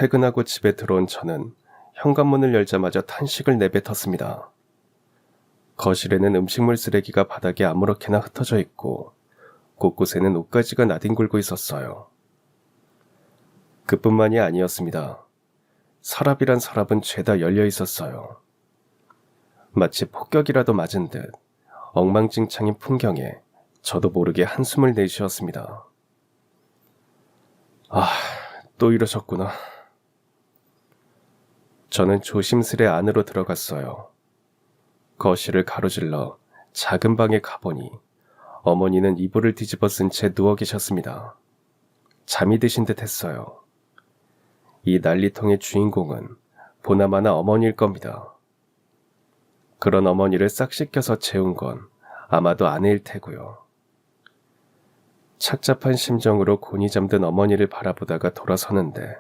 퇴근하고 집에 들어온 저는 현관문을 열자마자 탄식을 내뱉었습니다. 거실에는 음식물 쓰레기가 바닥에 아무렇게나 흩어져 있고 곳곳에는 옷가지가 나뒹굴고 있었어요. 그뿐만이 아니었습니다. 서랍이란 서랍은 죄다 열려 있었어요. 마치 폭격이라도 맞은 듯 엉망진창인 풍경에 저도 모르게 한숨을 내쉬었습니다. 또 이러셨구나. 저는 조심스레 안으로 들어갔어요. 거실을 가로질러 작은 방에 가보니 어머니는 이불을 뒤집어 쓴 채 누워 계셨습니다. 잠이 드신 듯 했어요. 이 난리통의 주인공은 보나마나 어머니일 겁니다. 그런 어머니를 싹 씻겨서 재운 건 아마도 아내일 테고요. 착잡한 심정으로 곤히 잠든 어머니를 바라보다가 돌아서는데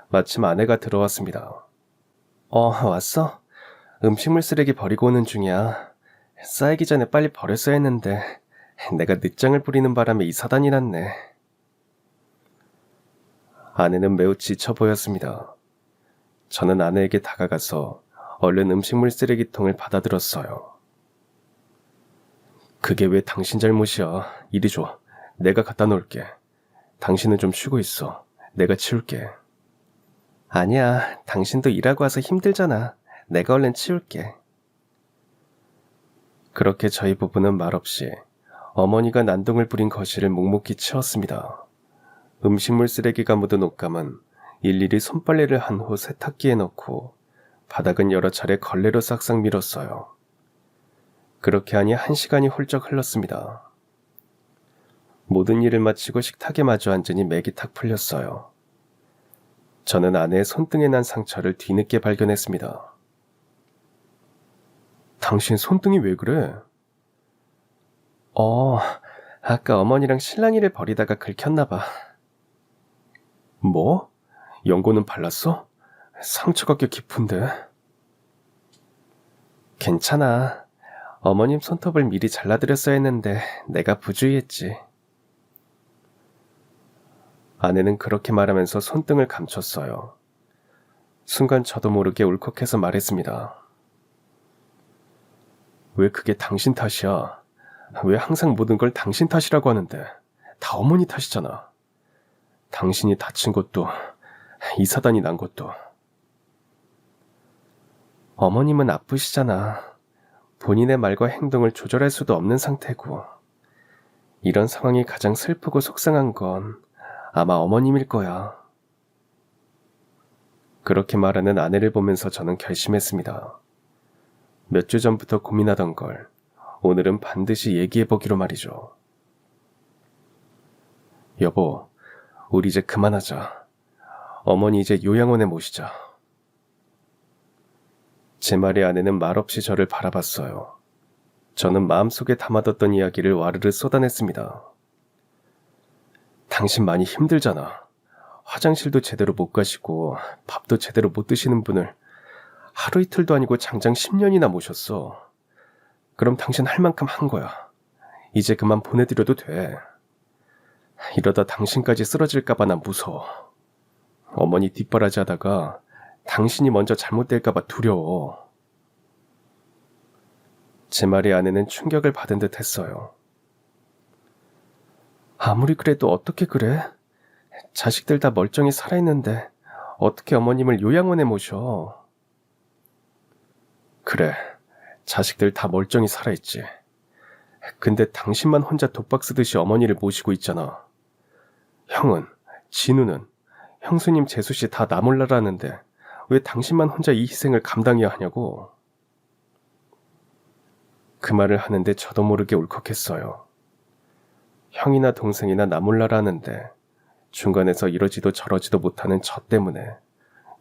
마침 아내가 들어왔습니다. 왔어? 음식물 쓰레기 버리고 오는 중이야. 쌓이기 전에 빨리 버렸어야 했는데 내가 늦장을 부리는 바람에 이 사단이 났네. 아내는 매우 지쳐 보였습니다. 저는 아내에게 다가가서 얼른 음식물 쓰레기통을 받아들었어요. 그게 왜 당신 잘못이야. 이리 줘. 내가 갖다 놓을게. 당신은 좀 쉬고 있어. 내가 치울게. 아니야. 당신도 일하고 와서 힘들잖아. 내가 얼른 치울게. 그렇게 저희 부부는 말없이 어머니가 난동을 부린 거실을 묵묵히 치웠습니다. 음식물 쓰레기가 묻은 옷감은 일일이 손빨래를 한 후 세탁기에 넣고 바닥은 여러 차례 걸레로 싹싹 밀었어요. 그렇게 하니 1시간이 훌쩍 흘렀습니다. 모든 일을 마치고 식탁에 마주 앉으니 맥이 탁 풀렸어요. 저는 아내의 손등에 난 상처를 뒤늦게 발견했습니다. 당신 손등이 왜 그래? 아까 어머니랑 실랑이를 벌이다가 긁혔나봐. 뭐? 연고는 발랐어? 상처가 꽤 깊은데. 괜찮아. 어머님 손톱을 미리 잘라드렸어야 했는데 내가 부주의했지. 아내는 그렇게 말하면서 손등을 감췄어요. 순간 저도 모르게 울컥해서 말했습니다. 왜 그게 당신 탓이야? 왜 항상 모든 걸 당신 탓이라고 하는데 다 어머니 탓이잖아. 당신이 다친 것도 이 사단이 난 것도. 어머님은 아프시잖아. 본인의 말과 행동을 조절할 수도 없는 상태고 이런 상황이 가장 슬프고 속상한 건 아마 어머님일 거야. 그렇게 말하는 아내를 보면서 저는 결심했습니다. 몇 주 전부터 고민하던 걸 오늘은 반드시 얘기해보기로 말이죠. 여보, 우리 이제 그만하자. 어머니 이제 요양원에 모시자. 제 말에 아내는 말없이 저를 바라봤어요. 저는 마음속에 담아뒀던 이야기를 와르르 쏟아냈습니다. 당신 많이 힘들잖아. 화장실도 제대로 못 가시고 밥도 제대로 못 드시는 분을 하루 이틀도 아니고 장장 10년이나 모셨어. 그럼 당신 할 만큼 한 거야. 이제 그만 보내드려도 돼. 이러다 당신까지 쓰러질까봐 난 무서워. 어머니 뒷바라지 하다가 당신이 먼저 잘못될까봐 두려워. 제 말에 아내는 충격을 받은 듯 했어요. 아무리 그래도 어떻게 그래? 자식들 다 멀쩡히 살아있는데 어떻게 어머님을 요양원에 모셔? 그래, 자식들 다 멀쩡히 살아있지. 근데 당신만 혼자 독박 쓰듯이 어머니를 모시고 있잖아. 형은, 진우는, 형수님 재수씨 다 나 몰라라는데 왜 당신만 혼자 이 희생을 감당해야 하냐고. 그 말을 하는데 저도 모르게 울컥했어요. 형이나 동생이나 나 몰라라는데 중간에서 이러지도 저러지도 못하는 저 때문에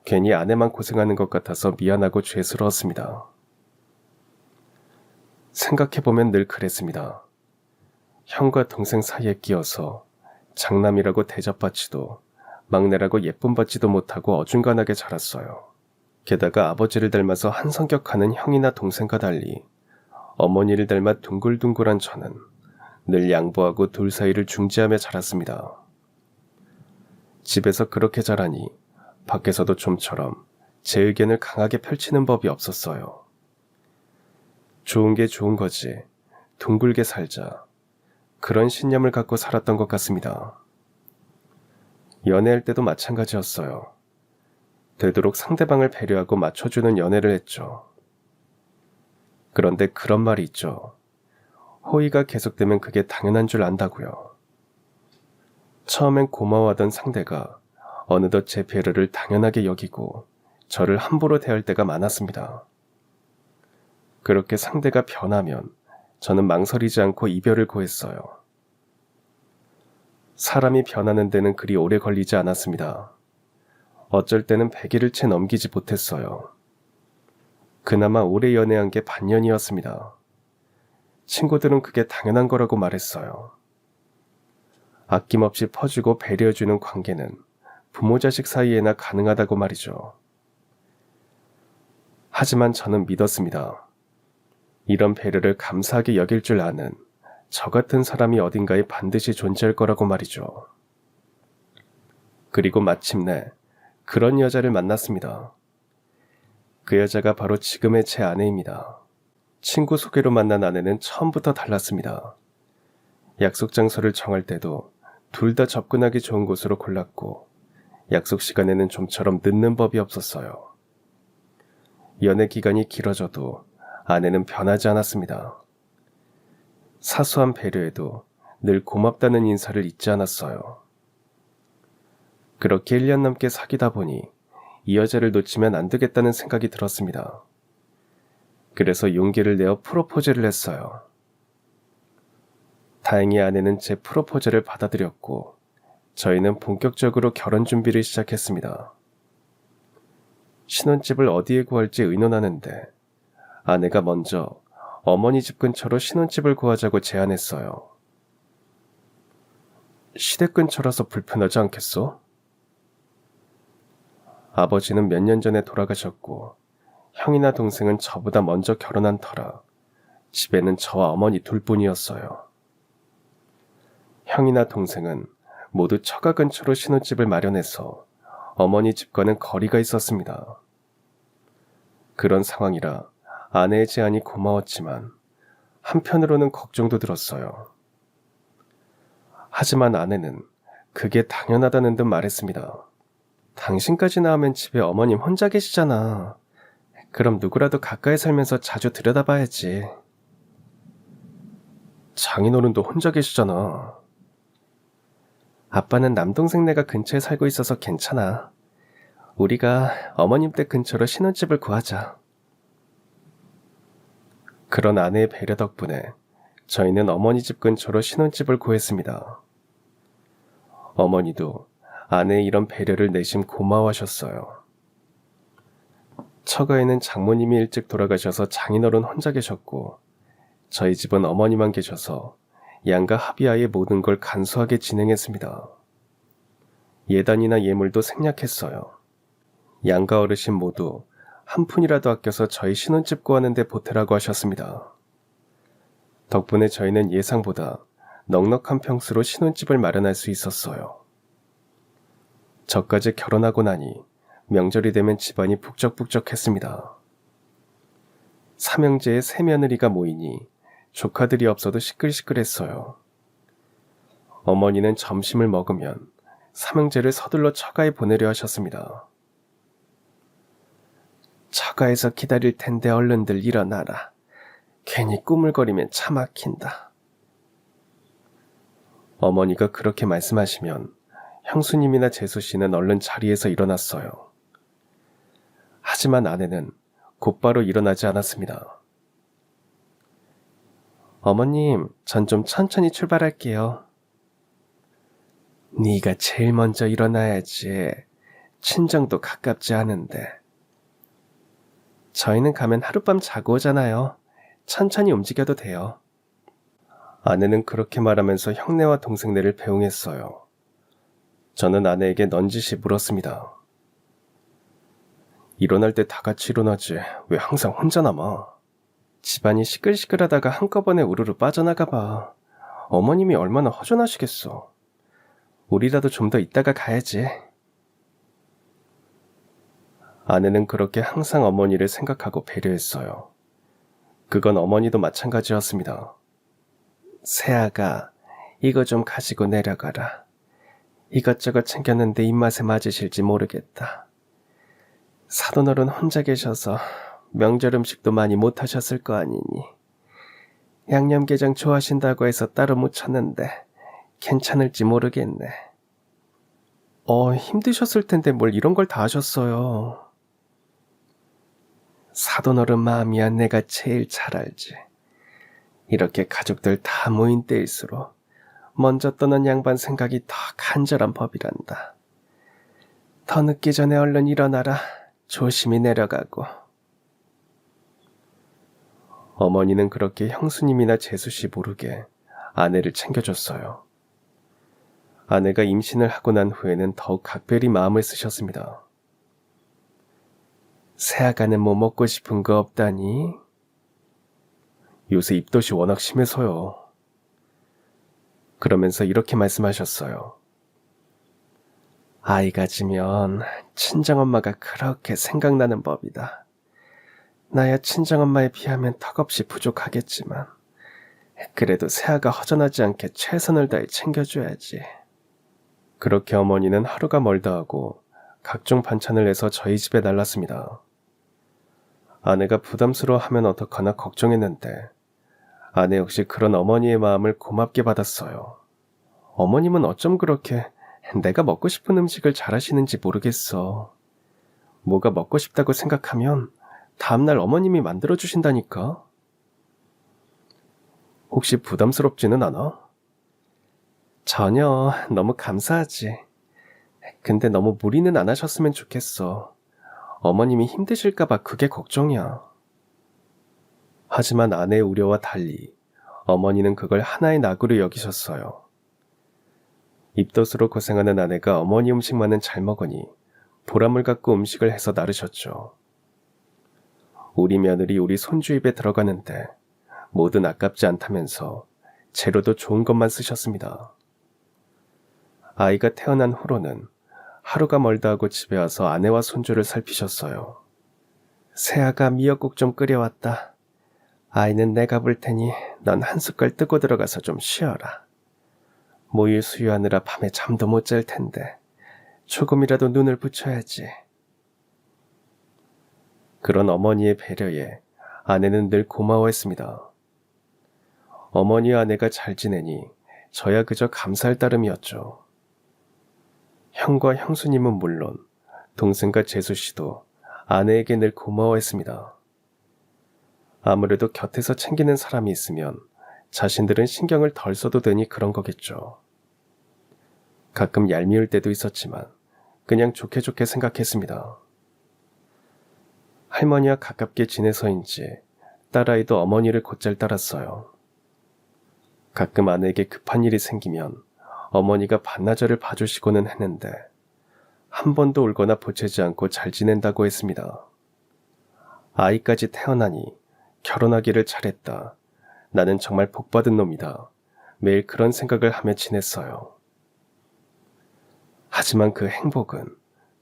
괜히 아내만 고생하는 것 같아서 미안하고 죄스러웠습니다. 생각해보면 늘 그랬습니다. 형과 동생 사이에 끼어서 장남이라고 대접받지도 막내라고 예쁨받지도 못하고 어중간하게 자랐어요. 게다가 아버지를 닮아서 한성격하는 형이나 동생과 달리 어머니를 닮아 둥글둥글한 저는 늘 양보하고 둘 사이를 중지하며 자랐습니다. 집에서 그렇게 자라니 밖에서도 좀처럼 제 의견을 강하게 펼치는 법이 없었어요. 좋은 게 좋은 거지, 둥글게 살자, 그런 신념을 갖고 살았던 것 같습니다. 연애할 때도 마찬가지였어요. 되도록 상대방을 배려하고 맞춰주는 연애를 했죠. 그런데 그런 말이 있죠. 호의가 계속되면 그게 당연한 줄 안다고요. 처음엔 고마워하던 상대가 어느덧 제 배려를 당연하게 여기고 저를 함부로 대할 때가 많았습니다. 그렇게 상대가 변하면 저는 망설이지 않고 이별을 고했어요. 사람이 변하는 데는 그리 오래 걸리지 않았습니다. 어쩔 때는 100일을 채 넘기지 못했어요. 그나마 오래 연애한 게 반년이었습니다. 친구들은 그게 당연한 거라고 말했어요. 아낌없이 퍼주고 배려해주는 관계는 부모 자식 사이에나 가능하다고 말이죠. 하지만 저는 믿었습니다. 이런 배려를 감사하게 여길 줄 아는 저 같은 사람이 어딘가에 반드시 존재할 거라고 말이죠. 그리고 마침내 그런 여자를 만났습니다. 그 여자가 바로 지금의 제 아내입니다. 친구 소개로 만난 아내는 처음부터 달랐습니다. 약속 장소를 정할 때도 둘 다 접근하기 좋은 곳으로 골랐고 약속 시간에는 좀처럼 늦는 법이 없었어요. 연애 기간이 길어져도 아내는 변하지 않았습니다. 사소한 배려에도 늘 고맙다는 인사를 잊지 않았어요. 그렇게 1년 넘게 사귀다 보니 이 여자를 놓치면 안 되겠다는 생각이 들었습니다. 그래서 용기를 내어 프로포즈를 했어요. 다행히 아내는 제 프로포즈를 받아들였고 저희는 본격적으로 결혼 준비를 시작했습니다. 신혼집을 어디에 구할지 의논하는데 아내가 먼저 어머니 집 근처로 신혼집을 구하자고 제안했어요. 시댁 근처라서 불편하지 않겠어? 아버지는 몇 년 전에 돌아가셨고 형이나 동생은 저보다 먼저 결혼한 터라 집에는 저와 어머니 둘뿐이었어요. 형이나 동생은 모두 처가 근처로 신혼집을 마련해서 어머니 집과는 거리가 있었습니다. 그런 상황이라 아내의 제안이 고마웠지만 한편으로는 걱정도 들었어요. 하지만 아내는 그게 당연하다는 듯 말했습니다. 당신까지 나오면 집에 어머님 혼자 계시잖아. 그럼 누구라도 가까이 살면서 자주 들여다봐야지. 장인어른도 혼자 계시잖아. 아빠는 남동생네가 근처에 살고 있어서 괜찮아. 우리가 어머님 댁 근처로 신혼집을 구하자. 그런 아내의 배려 덕분에 저희는 어머니 집 근처로 신혼집을 구했습니다. 어머니도 아내의 이런 배려를 내심 고마워하셨어요. 처가에는 장모님이 일찍 돌아가셔서 장인어른 혼자 계셨고 저희 집은 어머니만 계셔서 양가 합의하에 모든 걸 간소하게 진행했습니다. 예단이나 예물도 생략했어요. 양가 어르신 모두 한 푼이라도 아껴서 저희 신혼집 구하는 데 보태라고 하셨습니다. 덕분에 저희는 예상보다 넉넉한 평수로 신혼집을 마련할 수 있었어요. 저까지 결혼하고 나니 명절이 되면 집안이 북적북적했습니다. 삼형제의 세 며느리가 모이니 조카들이 없어도 시끌시끌했어요. 어머니는 점심을 먹으면 삼형제를 서둘러 처가에 보내려 하셨습니다. 처가에서 기다릴 텐데 얼른들 일어나라. 괜히 꾸물거리면 차 막힌다. 어머니가 그렇게 말씀하시면 형수님이나 재수씨는 얼른 자리에서 일어났어요. 하지만 아내는 곧바로 일어나지 않았습니다. 어머님, 전 좀 천천히 출발할게요. 네가 제일 먼저 일어나야지. 친정도 가깝지 않은데. 저희는 가면 하룻밤 자고 오잖아요. 천천히 움직여도 돼요. 아내는 그렇게 말하면서 형네와 동생네를 배웅했어요. 저는 아내에게 넌지시 물었습니다. 일어날 때 다 같이 일어나지 왜 항상 혼자 남아? 집안이 시끌시끌하다가 한꺼번에 우르르 빠져나가 봐. 어머님이 얼마나 허전하시겠어. 우리라도 좀 더 있다가 가야지. 아내는 그렇게 항상 어머니를 생각하고 배려했어요. 그건 어머니도 마찬가지였습니다. 새아가 이거 좀 가지고 내려가라. 이것저것 챙겼는데 입맛에 맞으실지 모르겠다. 사돈어른 혼자 계셔서 명절 음식도 많이 못하셨을 거 아니니. 양념게장 좋아하신다고 해서 따로 묻혔는데 괜찮을지 모르겠네. 힘드셨을 텐데 뭘 이런 걸 다 하셨어요. 사돈어른 마음이야 내가 제일 잘 알지. 이렇게 가족들 다 모인 때일수록 먼저 떠난 양반 생각이 더 간절한 법이란다. 더 늦기 전에 얼른 일어나라. 조심히 내려가고. 어머니는 그렇게 형수님이나 재수씨 모르게 아내를 챙겨줬어요. 아내가 임신을 하고 난 후에는 더욱 각별히 마음을 쓰셨습니다. 새아가는 뭐 먹고 싶은 거 없다니? 요새 입덧이 워낙 심해서요. 그러면서 이렇게 말씀하셨어요. 아이 가지면 친정엄마가 그렇게 생각나는 법이다. 나야 친정엄마에 비하면 턱없이 부족하겠지만 그래도 새아가 허전하지 않게 최선을 다해 챙겨줘야지. 그렇게 어머니는 하루가 멀다 하고 각종 반찬을 내서 저희 집에 날랐습니다. 아내가 부담스러워하면 어떡하나 걱정했는데 아내 역시 그런 어머니의 마음을 고맙게 받았어요. 어머님은 어쩜 그렇게 내가 먹고 싶은 음식을 잘하시는지 모르겠어. 뭐가 먹고 싶다고 생각하면 다음날 어머님이 만들어주신다니까. 혹시 부담스럽지는 않아? 전혀. 너무 감사하지. 근데 너무 무리는 안 하셨으면 좋겠어. 어머님이 힘드실까봐 그게 걱정이야. 하지만 아내의 우려와 달리 어머니는 그걸 하나의 낙으로 여기셨어요. 입덧으로 고생하는 아내가 어머니 음식만은 잘 먹으니 보람을 갖고 음식을 해서 나르셨죠. 우리 며느리 우리 손주 입에 들어가는데 뭐든 아깝지 않다면서 재료도 좋은 것만 쓰셨습니다. 아이가 태어난 후로는 하루가 멀다 하고 집에 와서 아내와 손주를 살피셨어요. 새아가 미역국 좀 끓여왔다. 아이는 내가 볼 테니 넌 한 숟갈 뜨고 들어가서 좀 쉬어라. 모유 수유하느라 밤에 잠도 못 잘 텐데 조금이라도 눈을 붙여야지. 그런 어머니의 배려에 아내는 늘 고마워했습니다. 어머니와 아내가 잘 지내니 저야 그저 감사할 따름이었죠. 형과 형수님은 물론 동생과 재수씨도 아내에게 늘 고마워했습니다. 아무래도 곁에서 챙기는 사람이 있으면 자신들은 신경을 덜 써도 되니 그런 거겠죠. 가끔 얄미울 때도 있었지만 그냥 좋게 좋게 생각했습니다. 할머니와 가깝게 지내서인지 딸아이도 어머니를 곧잘 따랐어요. 가끔 아내에게 급한 일이 생기면 어머니가 반나절을 봐주시고는 했는데 한 번도 울거나 보채지 않고 잘 지낸다고 했습니다. 아이까지 태어나니 결혼하기를 잘했다. 나는 정말 복받은 놈이다. 매일 그런 생각을 하며 지냈어요. 하지만 그 행복은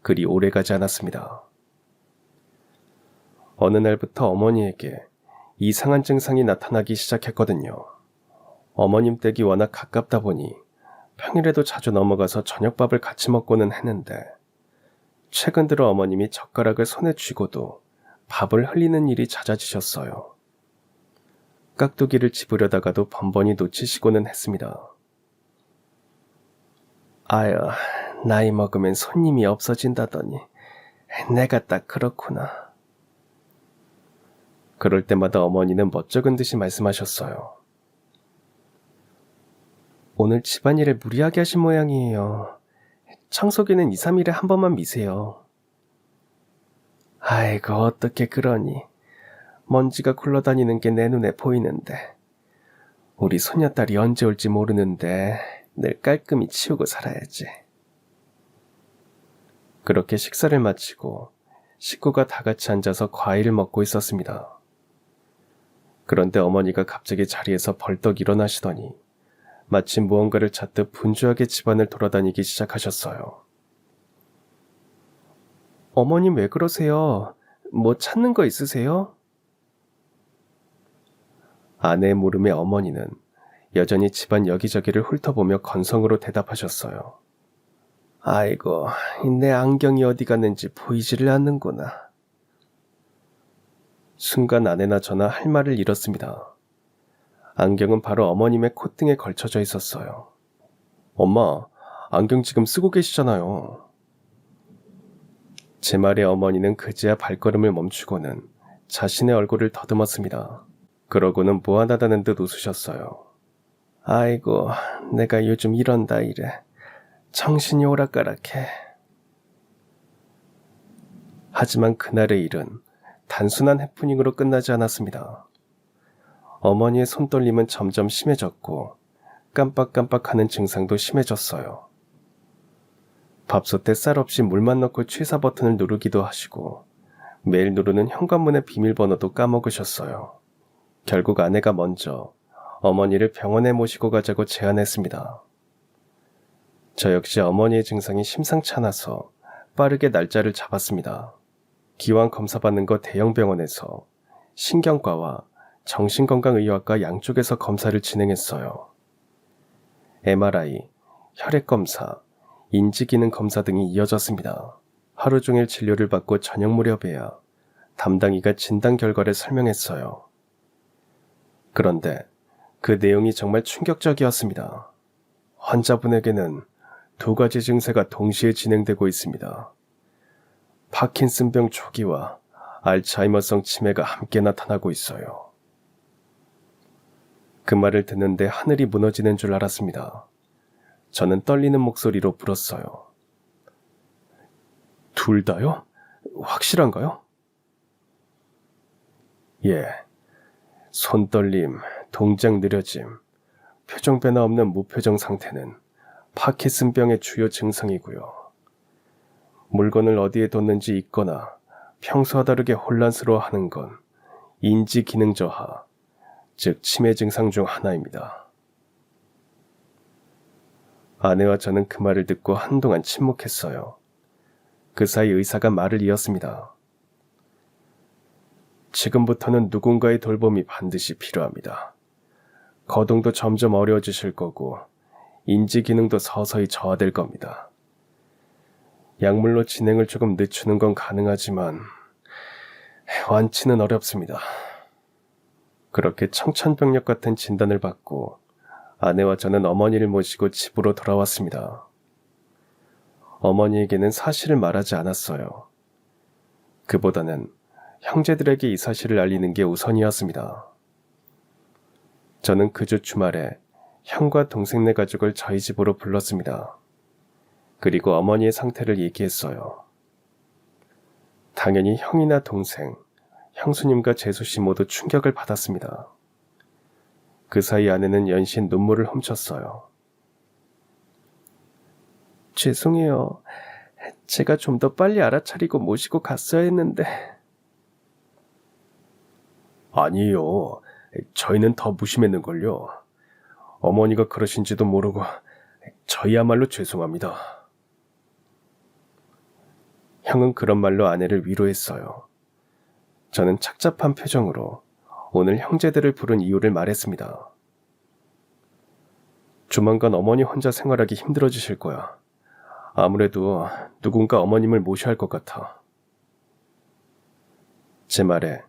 그리 오래가지 않았습니다. 어느 날부터 어머니에게 이상한 증상이 나타나기 시작했거든요. 어머님 댁이 워낙 가깝다 보니 평일에도 자주 넘어가서 저녁밥을 같이 먹고는 했는데 최근 들어 어머님이 젓가락을 손에 쥐고도 밥을 흘리는 일이 잦아지셨어요. 깍두기를 집으려다가도 번번이 놓치시고는 했습니다. 아유, 나이 먹으면 손님이 없어진다더니 내가 딱 그렇구나. 그럴 때마다 어머니는 멋쩍은 듯이 말씀하셨어요. 오늘 집안일을 무리하게 하신 모양이에요. 청소기는 2, 3일에 한 번만 미세요. 아이고, 어떻게 그러니. 먼지가 굴러다니는 게 내 눈에 보이는데. 우리 손녀딸이 언제 올지 모르는데 늘 깔끔히 치우고 살아야지. 그렇게 식사를 마치고 식구가 다 같이 앉아서 과일을 먹고 있었습니다. 그런데 어머니가 갑자기 자리에서 벌떡 일어나시더니 마치 무언가를 찾듯 분주하게 집안을 돌아다니기 시작하셨어요. 어머님 왜 그러세요? 뭐 찾는 거 있으세요? 아내의 물음에 어머니는 여전히 집안 여기저기를 훑어보며 건성으로 대답하셨어요. 아이고, 내 안경이 어디 갔는지 보이지를 않는구나. 순간 아내나 저나 할 말을 잃었습니다. 안경은 바로 어머님의 콧등에 걸쳐져 있었어요. 엄마, 안경 지금 쓰고 계시잖아요. 제 말에 어머니는 그제야 발걸음을 멈추고는 자신의 얼굴을 더듬었습니다. 그러고는 무안하다는 듯 웃으셨어요. 아이고, 내가 요즘 이런다 이래. 정신이 오락가락해. 하지만 그날의 일은 단순한 해프닝으로 끝나지 않았습니다. 어머니의 손떨림은 점점 심해졌고 깜빡깜빡하는 증상도 심해졌어요. 밥솥에 쌀 없이 물만 넣고 취사 버튼을 누르기도 하시고 매일 누르는 현관문의 비밀번호도 까먹으셨어요. 결국 아내가 먼저 어머니를 병원에 모시고 가자고 제안했습니다. 저 역시 어머니의 증상이 심상치 않아서 빠르게 날짜를 잡았습니다. 기왕 검사받는 거 대형 병원에서 신경과와 정신건강의학과 양쪽에서 검사를 진행했어요. MRI, 혈액검사, 인지기능 검사 등이 이어졌습니다. 하루 종일 진료를 받고 저녁 무렵에야 담당이가 진단 결과를 설명했어요. 그런데 그 내용이 정말 충격적이었습니다. 환자분에게는 2가지 증세가 동시에 진행되고 있습니다. 파킨슨병 초기와 알츠하이머성 치매가 함께 나타나고 있어요. 그 말을 듣는데 하늘이 무너지는 줄 알았습니다. 저는 떨리는 목소리로 물었어요. 둘 다요? 확실한가요? 예. 손떨림, 동작 느려짐, 표정 변화 없는 무표정 상태는 파킨슨병의 주요 증상이고요. 물건을 어디에 뒀는지 잊거나 평소와 다르게 혼란스러워하는 건 인지 기능 저하, 즉 치매 증상 중 하나입니다. 아내와 저는 그 말을 듣고 한동안 침묵했어요. 그 사이 의사가 말을 이었습니다. 지금부터는 누군가의 돌봄이 반드시 필요합니다. 거동도 점점 어려워지실 거고 인지 기능도 서서히 저하될 겁니다. 약물로 진행을 조금 늦추는 건 가능하지만 완치는 어렵습니다. 그렇게 청천벽력 같은 진단을 받고 아내와 저는 어머니를 모시고 집으로 돌아왔습니다. 어머니에게는 사실을 말하지 않았어요. 그보다는 형제들에게 이 사실을 알리는 게 우선이었습니다. 저는 그 주 주말에 형과 동생네 가족을 저희 집으로 불렀습니다. 그리고 어머니의 상태를 얘기했어요. 당연히 형이나 동생, 형수님과 재수씨 모두 충격을 받았습니다. 그 사이 아내는 연신 눈물을 훔쳤어요. 죄송해요. 제가 좀 더 빨리 알아차리고 모시고 갔어야 했는데. 아니에요. 저희는 더 무심했는걸요. 어머니가 그러신지도 모르고 저희야말로 죄송합니다. 형은 그런 말로 아내를 위로했어요. 저는 착잡한 표정으로 오늘 형제들을 부른 이유를 말했습니다. 조만간 어머니 혼자 생활하기 힘들어지실 거야. 아무래도 누군가 어머님을 모셔야 할 것 같아. 제 말에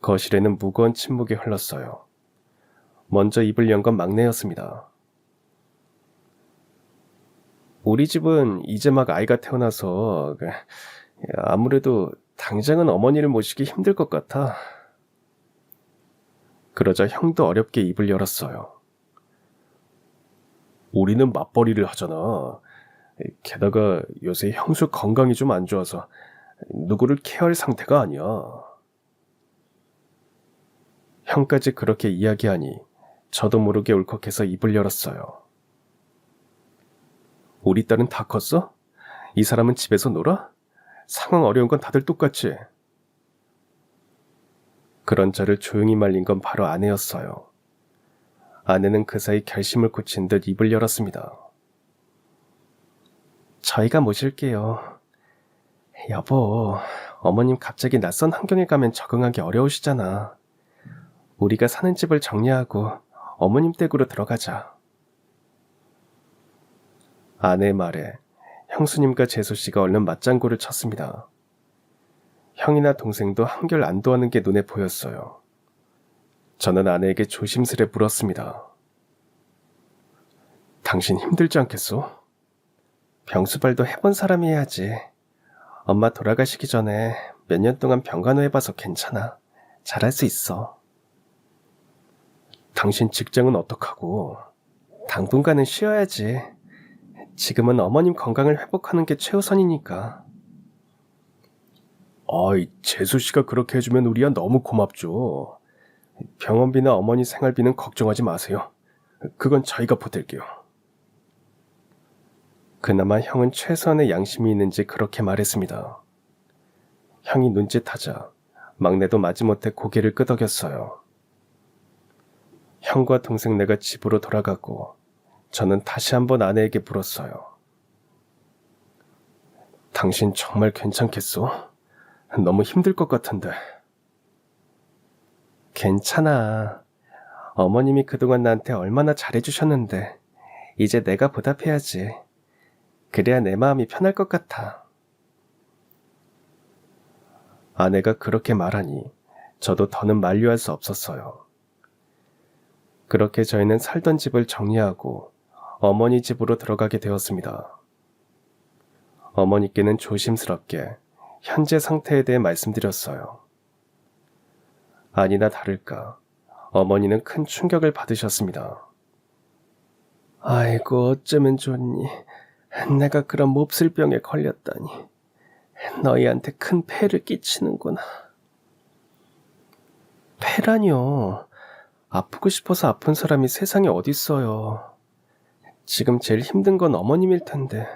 거실에는 무거운 침묵이 흘렀어요. 먼저 입을 연 건 막내였습니다. 우리 집은 이제 막 아이가 태어나서 아무래도 당장은 어머니를 모시기 힘들 것 같아. 그러자 형도 어렵게 입을 열었어요. 우리는 맞벌이를 하잖아. 게다가 요새 형수 건강이 좀 안 좋아서 누구를 케어할 상태가 아니야. 형까지 그렇게 이야기하니 저도 모르게 울컥해서 입을 열었어요. 우리 딸은 다 컸어? 이 사람은 집에서 놀아? 상황 어려운 건 다들 똑같지? 그런 저를 조용히 말린 건 바로 아내였어요. 아내는 그 사이 결심을 굳힌 듯 입을 열었습니다. 저희가 모실게요. 여보, 어머님 갑자기 낯선 환경에 가면 적응하기 어려우시잖아. 우리가 사는 집을 정리하고 어머님 댁으로 들어가자. 아내의 말에 형수님과 재수씨가 얼른 맞장구를 쳤습니다. 형이나 동생도 한결 안도하는 게 눈에 보였어요. 저는 아내에게 조심스레 물었습니다. 당신 힘들지 않겠소? 병수발도 해본 사람이 해야지. 엄마 돌아가시기 전에 몇 년 동안 병간호 해봐서 괜찮아. 잘할 수 있어. 당신 직장은 어떡하고? 당분간은 쉬어야지. 지금은 어머님 건강을 회복하는 게 최우선이니까. 재수씨가 그렇게 해주면 우리야 너무 고맙죠. 병원비나 어머니 생활비는 걱정하지 마세요. 그건 저희가 보탤게요. 그나마 형은 최소한의 양심이 있는지 그렇게 말했습니다. 형이 눈짓하자 막내도 마지못해 고개를 끄덕였어요. 형과 동생네가 집으로 돌아가고 저는 다시 한번 아내에게 물었어요. 당신 정말 괜찮겠소? 너무 힘들 것 같은데. 괜찮아. 어머님이 그동안 나한테 얼마나 잘해주셨는데 이제 내가 보답해야지. 그래야 내 마음이 편할 것 같아. 아내가 그렇게 말하니 저도 더는 만류할 수 없었어요. 그렇게 저희는 살던 집을 정리하고 어머니 집으로 들어가게 되었습니다. 어머니께는 조심스럽게 현재 상태에 대해 말씀드렸어요. 아니나 다를까 어머니는 큰 충격을 받으셨습니다. 아이고 어쩌면 좋니. 내가 그런 몹쓸 병에 걸렸다니. 너희한테 큰 폐를 끼치는구나. 폐라뇨. 아프고 싶어서 아픈 사람이 세상에 어딨어요. 지금 제일 힘든 건 어머님일 텐데.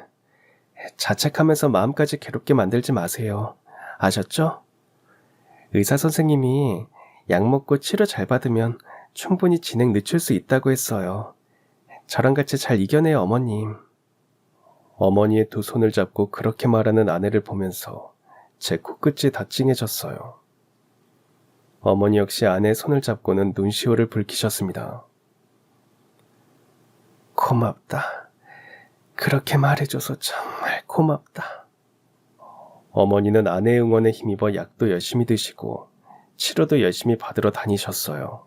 자책하면서 마음까지 괴롭게 만들지 마세요. 아셨죠? 의사 선생님이 약 먹고 치료 잘 받으면 충분히 진행 늦출 수 있다고 했어요. 저랑 같이 잘 이겨내요, 어머님. 어머니의 두 손을 잡고 그렇게 말하는 아내를 보면서 제 코끝이 다 찡해졌어요. 어머니 역시 아내의 손을 잡고는 눈시울을 붉히셨습니다. 고맙다. 그렇게 말해줘서 정말 고맙다. 어머니는 아내의 응원에 힘입어 약도 열심히 드시고 치료도 열심히 받으러 다니셨어요.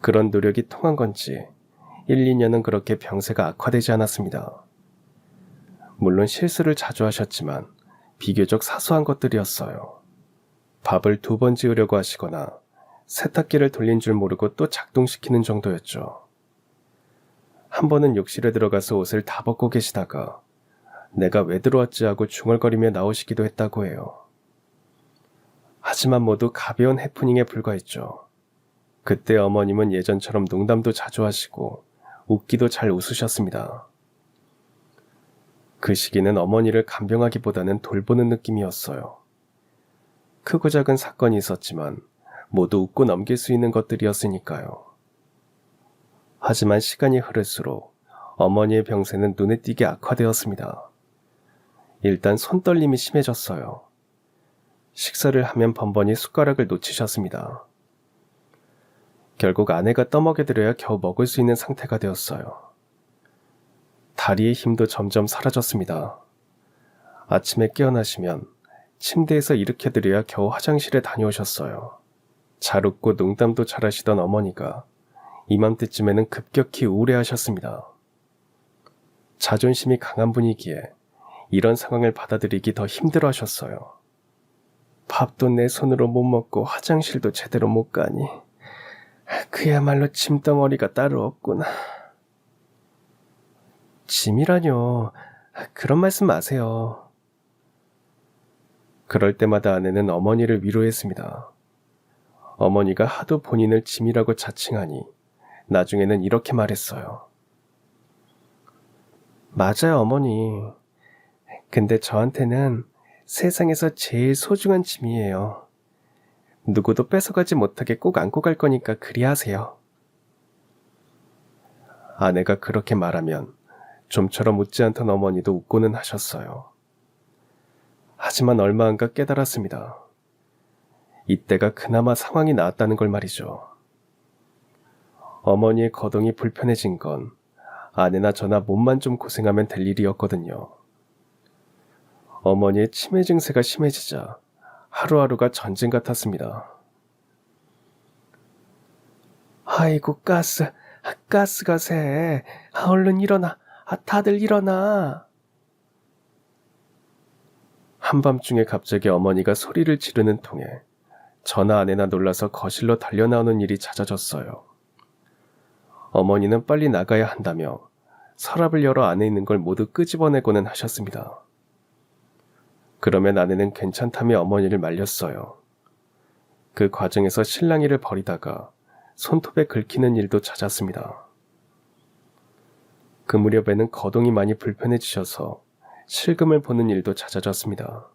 그런 노력이 통한 건지 1, 2년은 그렇게 병세가 악화되지 않았습니다. 물론 실수를 자주 하셨지만 비교적 사소한 것들이었어요. 밥을 2번 지으려고 하시거나 세탁기를 돌린 줄 모르고 또 작동시키는 정도였죠. 한 번은 욕실에 들어가서 옷을 다 벗고 계시다가 내가 왜 들어왔지 하고 중얼거리며 나오시기도 했다고 해요. 하지만 모두 가벼운 해프닝에 불과했죠. 그때 어머님은 예전처럼 농담도 자주 하시고 웃기도 잘 웃으셨습니다. 그 시기는 어머니를 간병하기보다는 돌보는 느낌이었어요. 크고 작은 사건이 있었지만 모두 웃고 넘길 수 있는 것들이었으니까요. 하지만 시간이 흐를수록 어머니의 병세는 눈에 띄게 악화되었습니다. 일단 손떨림이 심해졌어요. 식사를 하면 번번이 숟가락을 놓치셨습니다. 결국 아내가 떠먹여드려야 겨우 먹을 수 있는 상태가 되었어요. 다리의 힘도 점점 사라졌습니다. 아침에 깨어나시면 침대에서 일으켜드려야 겨우 화장실에 다녀오셨어요. 잘 웃고 농담도 잘하시던 어머니가 이맘때쯤에는 급격히 우울해하셨습니다. 자존심이 강한 분이기에 이런 상황을 받아들이기 더 힘들어하셨어요. 밥도 내 손으로 못 먹고 화장실도 제대로 못 가니 그야말로 짐덩어리가 따로 없구나. 짐이라뇨. 그런 말씀 마세요. 그럴 때마다 아내는 어머니를 위로했습니다. 어머니가 하도 본인을 짐이라고 자칭하니 나중에는 이렇게 말했어요. 맞아요, 어머니. 근데 저한테는 세상에서 제일 소중한 짐이에요. 누구도 뺏어가지 못하게 꼭 안고 갈 거니까 그리 하세요. 아내가 그렇게 말하면 좀처럼 웃지 않던 어머니도 웃고는 하셨어요. 하지만 얼마 안 가 깨달았습니다. 이때가 그나마 상황이 나았다는 걸 말이죠. 어머니의 거동이 불편해진 건 아내나 저나 몸만 좀 고생하면 될 일이었거든요. 어머니의 치매 증세가 심해지자 하루하루가 전쟁 같았습니다. 아이고 가스가 새. 얼른 일어나. 다들 일어나. 한밤중에 갑자기 어머니가 소리를 지르는 통에 저나 아내나 놀라서 거실로 달려나오는 일이 잦아졌어요. 어머니는 빨리 나가야 한다며 서랍을 열어 안에 있는 걸 모두 끄집어내고는 하셨습니다. 그러면 아내는 괜찮다며 어머니를 말렸어요. 그 과정에서 실랑이를 벌이다가 손톱에 긁히는 일도 잦았습니다. 그 무렵에는 거동이 많이 불편해지셔서 실금을 보는 일도 잦아졌습니다.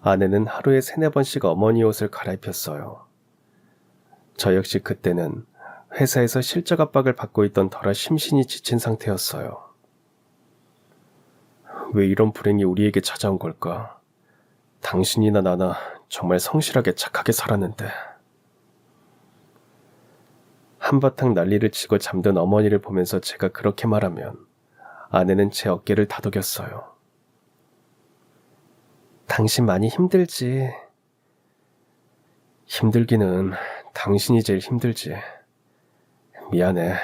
아내는 하루에 3-4번씩 어머니 옷을 갈아입혔어요. 저 역시 그때는 회사에서 실적 압박을 받고 있던 터라 심신이 지친 상태였어요. 왜 이런 불행이 우리에게 찾아온 걸까? 당신이나 나나 정말 성실하게 착하게 살았는데. 한바탕 난리를 치고 잠든 어머니를 보면서 제가 그렇게 말하면 아내는 제 어깨를 다독였어요. 당신 많이 힘들지. 힘들기는 당신이 제일 힘들지. 미안해.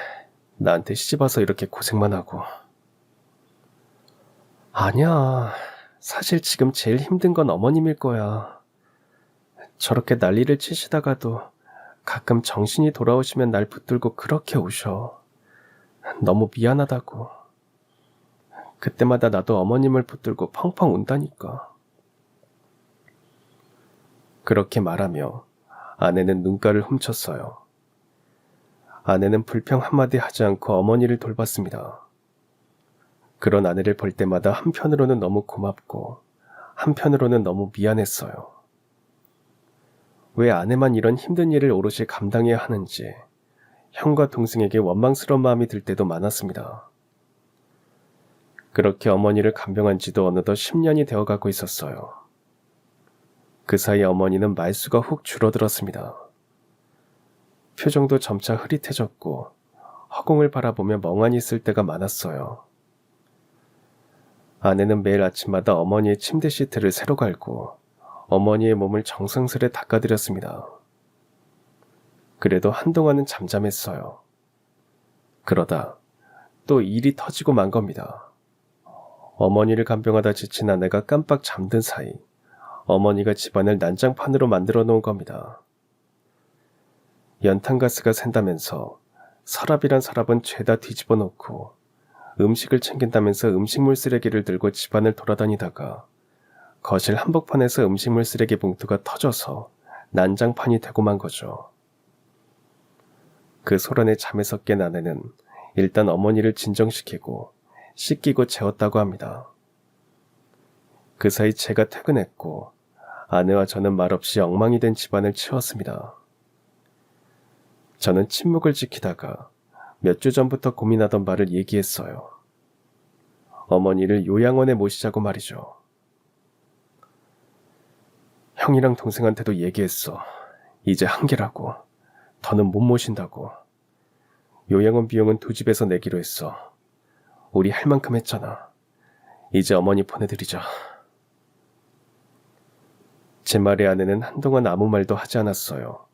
나한테 시집와서 이렇게 고생만 하고. 아니야. 사실 지금 제일 힘든 건 어머님일 거야. 저렇게 난리를 치시다가도 가끔 정신이 돌아오시면 날 붙들고 그렇게 우셔. 너무 미안하다고. 그때마다 나도 어머님을 붙들고 펑펑 운다니까. 그렇게 말하며 아내는 눈가를 훔쳤어요. 아내는 불평 한마디 하지 않고 어머니를 돌봤습니다. 그런 아내를 볼 때마다 한편으로는 너무 고맙고 한편으로는 너무 미안했어요. 왜 아내만 이런 힘든 일을 오롯이 감당해야 하는지 형과 동생에게 원망스러운 마음이 들 때도 많았습니다. 그렇게 어머니를 간병한 지도 어느덧 10년이 되어가고 있었어요. 그 사이 어머니는 말수가 훅 줄어들었습니다. 표정도 점차 흐릿해졌고 허공을 바라보며 멍하니 있을 때가 많았어요. 아내는 매일 아침마다 어머니의 침대 시트를 새로 갈고 어머니의 몸을 정성스레 닦아드렸습니다. 그래도 한동안은 잠잠했어요. 그러다 또 일이 터지고 만 겁니다. 어머니를 간병하다 지친 아내가 깜빡 잠든 사이 어머니가 집안을 난장판으로 만들어 놓은 겁니다. 연탄가스가 샌다면서 서랍이란 서랍은 죄다 뒤집어 놓고 음식을 챙긴다면서 음식물 쓰레기를 들고 집안을 돌아다니다가 거실 한복판에서 음식물 쓰레기 봉투가 터져서 난장판이 되고 만 거죠. 그 소란에 잠에서 깬 아내는 일단 어머니를 진정시키고 씻기고 재웠다고 합니다. 그 사이 제가 퇴근했고 아내와 저는 말없이 엉망이 된 집안을 치웠습니다. 저는 침묵을 지키다가 몇 주 전부터 고민하던 바를 얘기했어요. 어머니를 요양원에 모시자고 말이죠. 형이랑 동생한테도 얘기했어. 이제 한계라고. 더는 못 모신다고. 요양원 비용은 두 집에서 내기로 했어. 우리 할 만큼 했잖아. 이제 어머니 보내드리자. 제 말에 아내는 한동안 아무 말도 하지 않았어요.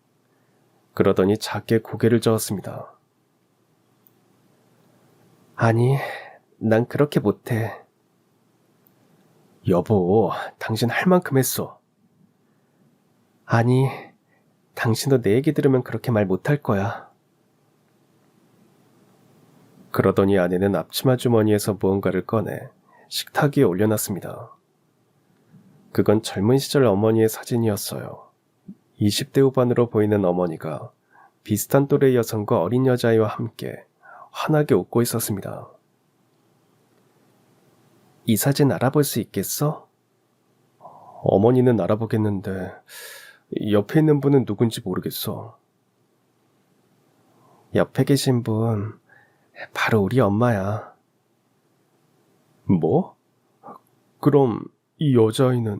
그러더니 작게 고개를 저었습니다. 아니, 난 그렇게 못해. 여보, 당신 할 만큼 했어. 아니, 당신도 내 얘기 들으면 그렇게 말 못할 거야. 그러더니 아내는 앞치마 주머니에서 무언가를 꺼내 식탁 위에 올려놨습니다. 그건 젊은 시절 어머니의 사진이었어요. 20대 후반으로 보이는 어머니가 비슷한 또래의 여성과 어린 여자아이와 함께 환하게 웃고 있었습니다. 이 사진 알아볼 수 있겠어? 어머니는 알아보겠는데 옆에 있는 분은 누군지 모르겠어. 옆에 계신 분 바로 우리 엄마야. 뭐? 그럼 이 여자아이는?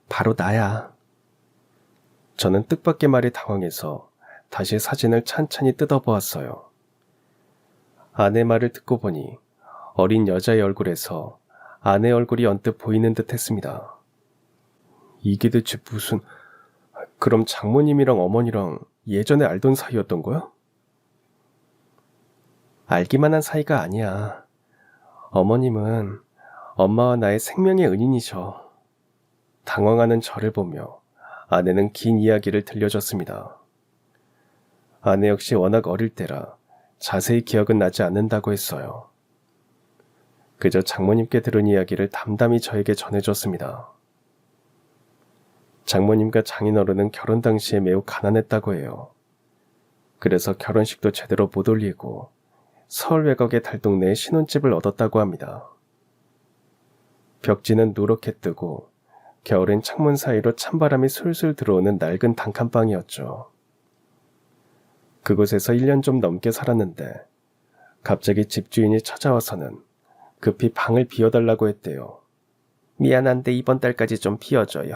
바로 나야. 저는 뜻밖의 말에 당황해서 다시 사진을 찬찬히 뜯어보았어요. 아내 말을 듣고 보니 어린 여자의 얼굴에서 아내 얼굴이 언뜻 보이는 듯 했습니다. 이게 대체 무슨... 그럼 장모님이랑 어머니랑 예전에 알던 사이였던 거야? 알기만 한 사이가 아니야. 어머님은 엄마와 나의 생명의 은인이셔. 당황하는 저를 보며 아내는 긴 이야기를 들려줬습니다. 아내 역시 워낙 어릴 때라 자세히 기억은 나지 않는다고 했어요. 그저 장모님께 들은 이야기를 담담히 저에게 전해줬습니다. 장모님과 장인어른은 결혼 당시에 매우 가난했다고 해요. 그래서 결혼식도 제대로 못 올리고 서울 외곽의 달동네에 신혼집을 얻었다고 합니다. 벽지는 누렇게 뜨고 겨울엔 창문 사이로 찬바람이 술술 들어오는 낡은 단칸방이었죠. 그곳에서 1년 좀 넘게 살았는데 갑자기 집주인이 찾아와서는 급히 방을 비워달라고 했대요. 미안한데 이번 달까지 좀 비워줘요.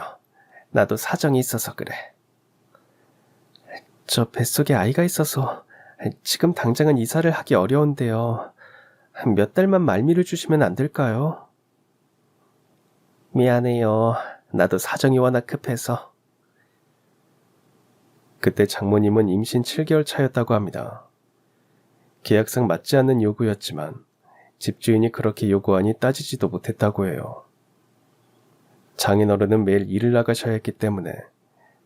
나도 사정이 있어서 그래. 저 뱃속에 아이가 있어서 지금 당장은 이사를 하기 어려운데요. 몇 달만 말미를 주시면 안 될까요? 미안해요. 나도 사정이 워낙 급해서. 그때 장모님은 임신 7개월 차였다고 합니다. 계약상 맞지 않는 요구였지만 집주인이 그렇게 요구하니 따지지도 못했다고 해요. 장인어른은 매일 일을 나가셔야 했기 때문에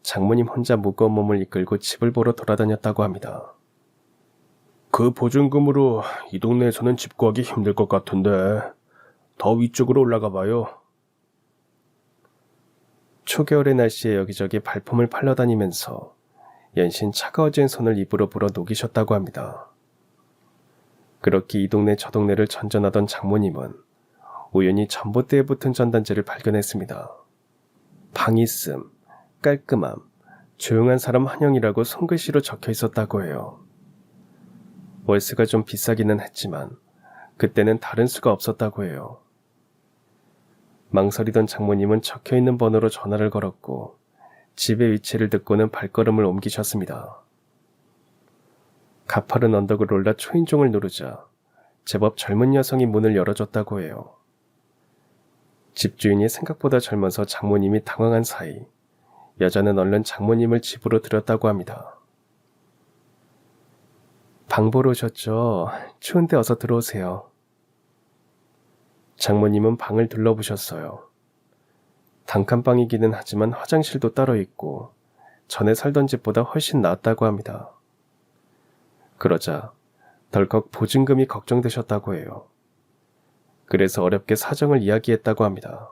장모님 혼자 무거운 몸을 이끌고 집을 보러 돌아다녔다고 합니다. 그 보증금으로 이 동네에서는 집 구하기 힘들 것 같은데 더 위쪽으로 올라가 봐요. 초겨울의 날씨에 여기저기 발품을 팔러 다니면서 연신 차가워진 손을 입으로 불어 녹이셨다고 합니다. 그렇게 이 동네 저 동네를 전전하던 장모님은 우연히 전봇대에 붙은 전단지를 발견했습니다. 방 있음, 깔끔함, 조용한 사람 환영이라고 손글씨로 적혀 있었다고 해요. 월세가 좀 비싸기는 했지만 그때는 다른 수가 없었다고 해요. 망설이던 장모님은 적혀있는 번호로 전화를 걸었고 집의 위치를 듣고는 발걸음을 옮기셨습니다. 가파른 언덕을 올라 초인종을 누르자 제법 젊은 여성이 문을 열어줬다고 해요. 집주인이 생각보다 젊어서 장모님이 당황한 사이 여자는 얼른 장모님을 집으로 들였다고 합니다. 방 보러 오셨죠? 추운데 어서 들어오세요. 장모님은 방을 둘러보셨어요. 단칸방이기는 하지만 화장실도 따로 있고 전에 살던 집보다 훨씬 나았다고 합니다. 그러자 덜컥 보증금이 걱정되셨다고 해요. 그래서 어렵게 사정을 이야기했다고 합니다.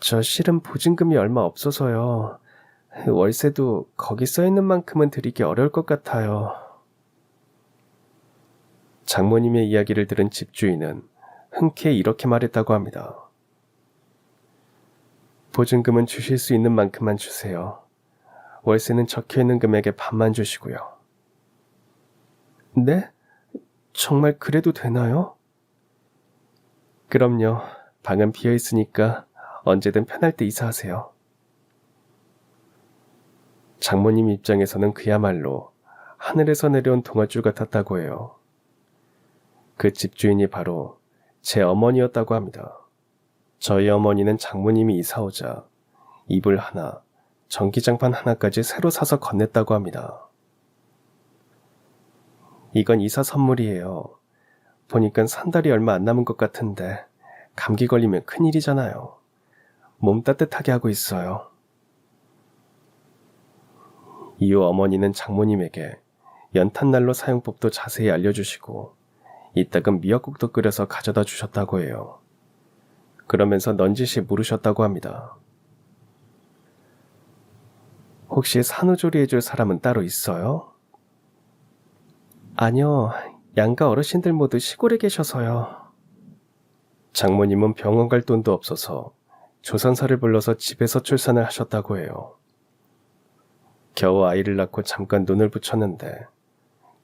저 실은 보증금이 얼마 없어서요. 월세도 거기 써있는 만큼은 드리기 어려울 것 같아요. 장모님의 이야기를 들은 집주인은 흔쾌히 이렇게 말했다고 합니다. 보증금은 주실 수 있는 만큼만 주세요. 월세는 적혀있는 금액의 반만 주시고요. 네? 정말 그래도 되나요? 그럼요. 방은 비어있으니까 언제든 편할 때 이사하세요. 장모님 입장에서는 그야말로 하늘에서 내려온 동아줄 같았다고 해요. 그 집주인이 바로 제 어머니였다고 합니다. 저희 어머니는 장모님이 이사오자 이불 하나, 전기장판 하나까지 새로 사서 건넸다고 합니다. 이건 이사 선물이에요. 보니까 산 달이 얼마 안 남은 것 같은데 감기 걸리면 큰일이잖아요. 몸 따뜻하게 하고 있어요. 이후 어머니는 장모님에게 연탄난로 사용법도 자세히 알려주시고 이따금 미역국도 끓여서 가져다 주셨다고 해요. 그러면서 넌지시 물으셨다고 합니다. 혹시 산후조리 해줄 사람은 따로 있어요? 아니요, 양가 어르신들 모두 시골에 계셔서요. 장모님은 병원 갈 돈도 없어서 조산사를 불러서 집에서 출산을 하셨다고 해요. 겨우 아이를 낳고 잠깐 눈을 붙였는데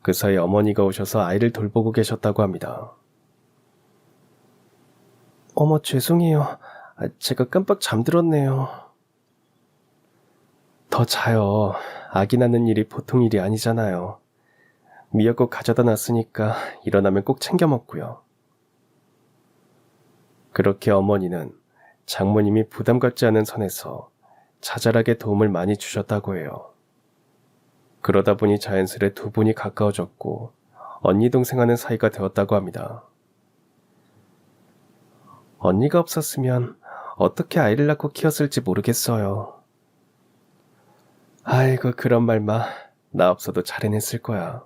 그 사이 어머니가 오셔서 아이를 돌보고 계셨다고 합니다. 어머, 죄송해요. 제가 깜빡 잠들었네요. 더 자요. 아기 낳는 일이 보통 일이 아니잖아요. 미역국 가져다 놨으니까 일어나면 꼭 챙겨 먹고요. 그렇게 어머니는 장모님이 부담 갖지 않은 선에서 자잘하게 도움을 많이 주셨다고 해요. 그러다 보니 자연스레 두 분이 가까워졌고 언니 동생하는 사이가 되었다고 합니다. 언니가 없었으면 어떻게 아이를 낳고 키웠을지 모르겠어요. 아이고, 그런 말 마. 나 없어도 잘 해냈을 거야.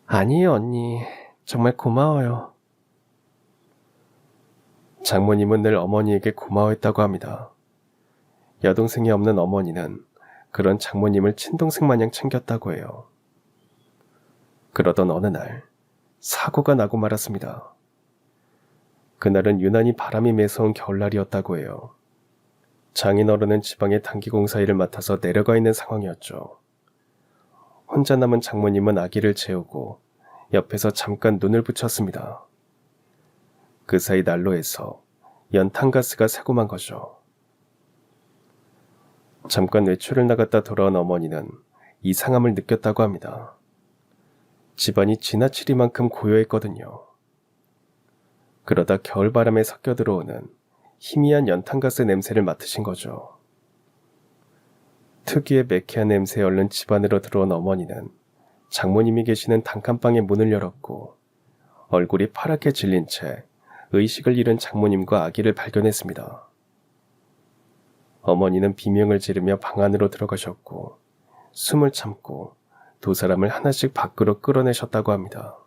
아니에요, 언니. 정말 고마워요. 장모님은 늘 어머니에게 고마워했다고 합니다. 여동생이 없는 어머니는 그런 장모님을 친동생 마냥 챙겼다고 해요. 그러던 어느 날 사고가 나고 말았습니다. 그날은 유난히 바람이 매서운 겨울날이었다고 해요. 장인어른은 지방의 단기공사 일을 맡아서 내려가 있는 상황이었죠. 혼자 남은 장모님은 아기를 재우고 옆에서 잠깐 눈을 붙였습니다. 그 사이 난로에서 연탄가스가 새고 만 거죠. 잠깐 외출을 나갔다 돌아온 어머니는 이상함을 느꼈다고 합니다. 집안이 지나치리만큼 고요했거든요. 그러다 겨울바람에 섞여 들어오는 희미한 연탄가스 냄새를 맡으신 거죠. 특유의 매캐한 냄새에 얼른 집 안으로 들어온 어머니는 장모님이 계시는 단칸방의 문을 열었고 얼굴이 파랗게 질린 채 의식을 잃은 장모님과 아기를 발견했습니다. 어머니는 비명을 지르며 방 안으로 들어가셨고 숨을 참고 두 사람을 하나씩 밖으로 끌어내셨다고 합니다.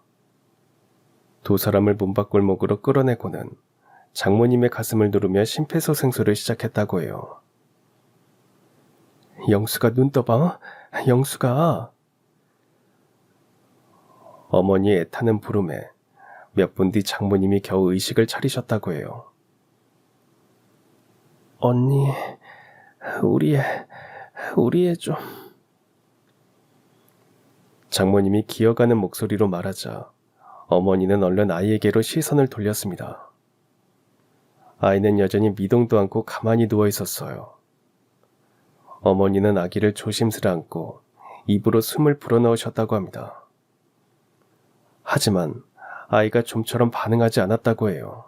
두 사람을 문밖골목으로 끌어내고는 장모님의 가슴을 누르며 심폐소생술을 시작했다고 해요. 영수가 눈 떠봐. 영수가. 어머니의 애타는 부름에 몇 분 뒤 장모님이 겨우 의식을 차리셨다고 해요. 언니, 우리 애 좀. 장모님이 기어가는 목소리로 말하자 어머니는 얼른 아이에게로 시선을 돌렸습니다. 아이는 여전히 미동도 않고 가만히 누워 있었어요. 어머니는 아기를 조심스레 안고 입으로 숨을 불어넣으셨다고 합니다. 하지만 아이가 좀처럼 반응하지 않았다고 해요.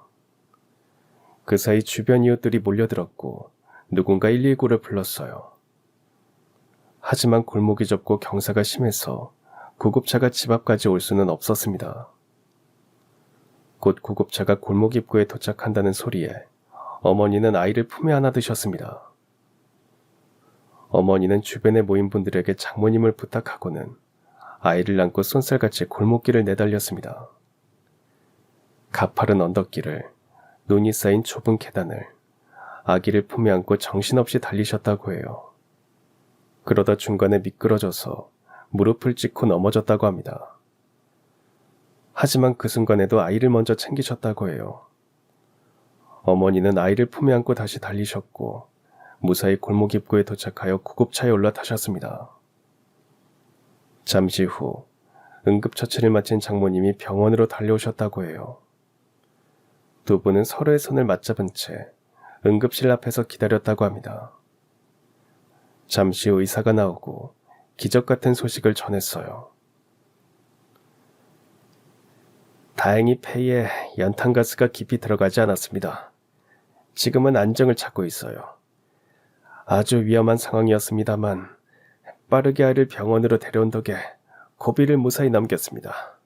그 사이 주변 이웃들이 몰려들었고 누군가 119를 불렀어요. 하지만 골목이 좁고 경사가 심해서 구급차가 집 앞까지 올 수는 없었습니다. 곧 구급차가 골목 입구에 도착한다는 소리에 어머니는 아이를 품에 안아드셨습니다. 어머니는 주변에 모인 분들에게 장모님을 부탁하고는 아이를 안고 쏜살같이 골목길을 내달렸습니다. 가파른 언덕길을, 눈이 쌓인 좁은 계단을 아기를 품에 안고 정신없이 달리셨다고 해요. 그러다 중간에 미끄러져서 무릎을 찢고 넘어졌다고 합니다. 하지만 그 순간에도 아이를 먼저 챙기셨다고 해요. 어머니는 아이를 품에 안고 다시 달리셨고 무사히 골목 입구에 도착하여 구급차에 올라타셨습니다. 잠시 후 응급처치를 마친 장모님이 병원으로 달려오셨다고 해요. 두 분은 서로의 손을 맞잡은 채 응급실 앞에서 기다렸다고 합니다. 잠시 후 의사가 나오고 기적 같은 소식을 전했어요. 다행히 폐에 연탄가스가 깊이 들어가지 않았습니다. 지금은 안정을 찾고 있어요. 아주 위험한 상황이었습니다만 빠르게 아이를 병원으로 데려온 덕에 고비를 무사히 넘겼습니다.